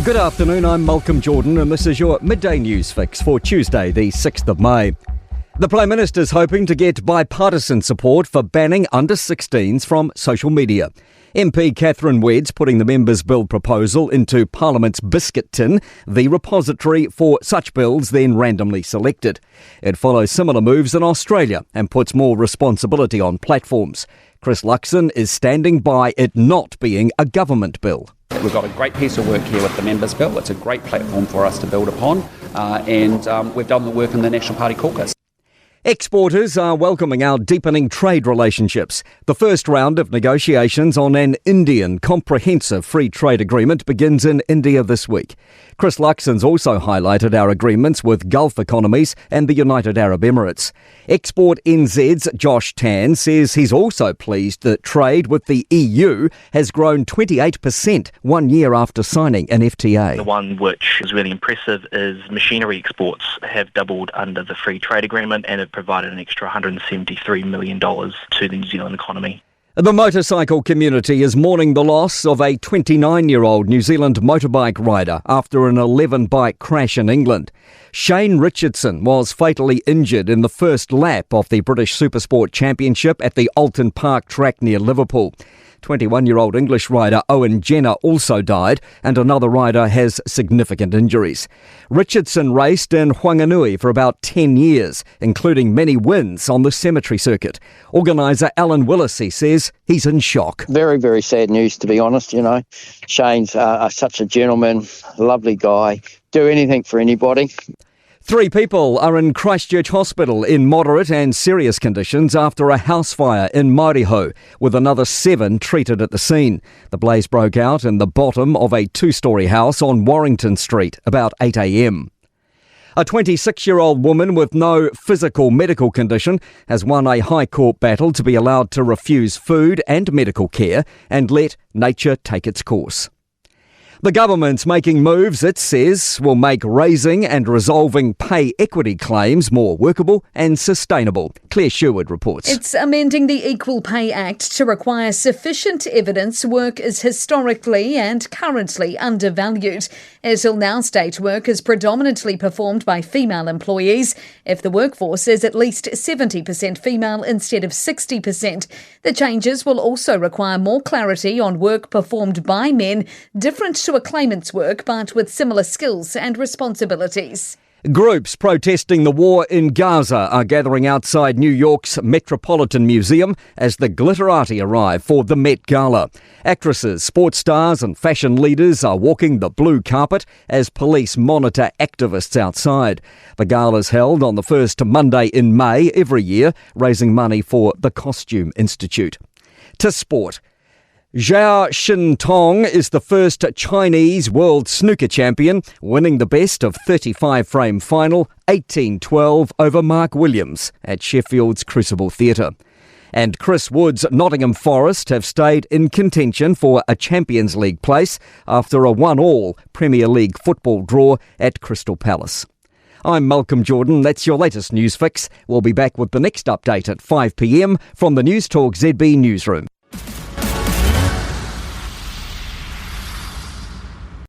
Good afternoon, I'm Malcolm Jordan and this is your Midday News Fix for Tuesday, the 6th of May. The Prime Minister's hoping to get bipartisan support for banning under-16s from social media. MP Catherine Wedd's putting the members' bill proposal into Parliament's biscuit tin, the repository for such bills then randomly selected. It follows similar moves in Australia and puts more responsibility on platforms. Chris Luxon is standing by it not being a government bill. We've got a great piece of work here with the members' bill. It's a great platform for us to build upon, and we've done the work in the National Party caucus. Exporters are welcoming our deepening trade relationships. The first round of negotiations on an Indian comprehensive free trade agreement begins in India this week. Chris Luxon's also highlighted our agreements with Gulf economies and the United Arab Emirates. Export NZ's Josh Tan says he's also pleased that trade with the EU has grown 28% 1 year after signing an FTA. The one which is really impressive is machinery exports have doubled under the free trade agreement and have provided an extra $173 million to the New Zealand economy. The motorcycle community is mourning the loss of a 29-year-old New Zealand motorbike rider after an 11-bike crash in England. Shane Richardson was fatally injured in the first lap of the British Supersport Championship at the Alton Park track near Liverpool. 21-year-old English rider Owen Jenner also died, and another rider has significant injuries. Richardson raced in Whanganui for about 10 years, including many wins on the cemetery circuit. Organiser Alan Willisey says he's in shock. Very, very sad news, to be honest. You know, Shane's such a gentleman, lovely guy, do anything for anybody. 3 people are in Christchurch Hospital in moderate and serious conditions after a house fire in Mauriho, with another 7 treated at the scene. The blaze broke out in the bottom of a 2-storey house on Warrington Street about 8 a.m. A 26-year-old woman with no physical medical condition has won a High Court battle to be allowed to refuse food and medical care and let nature take its course. The government's making moves, it says, will make raising and resolving pay equity claims more workable and sustainable. Claire Sherwood reports. It's amending the Equal Pay Act to require sufficient evidence work is historically and currently undervalued. It'll now state work is predominantly performed by female employees if the workforce is at least 70% female instead of 60%. The changes will also require more clarity on work performed by men, different to a claimant's work, but with similar skills and responsibilities. Groups protesting the war in Gaza are gathering outside New York's Metropolitan Museum as the glitterati arrive for the Met Gala. Actresses, sports stars and fashion leaders are walking the blue carpet as police monitor activists outside. The gala's held on the first Monday in May every year, raising money for the Costume Institute. To sport. Zhao Xintong is the first Chinese world snooker champion, winning the best of 35-frame final 18-12 over Mark Williams at Sheffield's Crucible Theatre. And Chris Wood's Nottingham Forest have stayed in contention for a Champions League place after a 1-1 Premier League football draw at Crystal Palace. I'm Malcolm Jordan. That's your latest news fix. We'll be back with the next update at 5 p.m. from the Newstalk ZB newsroom.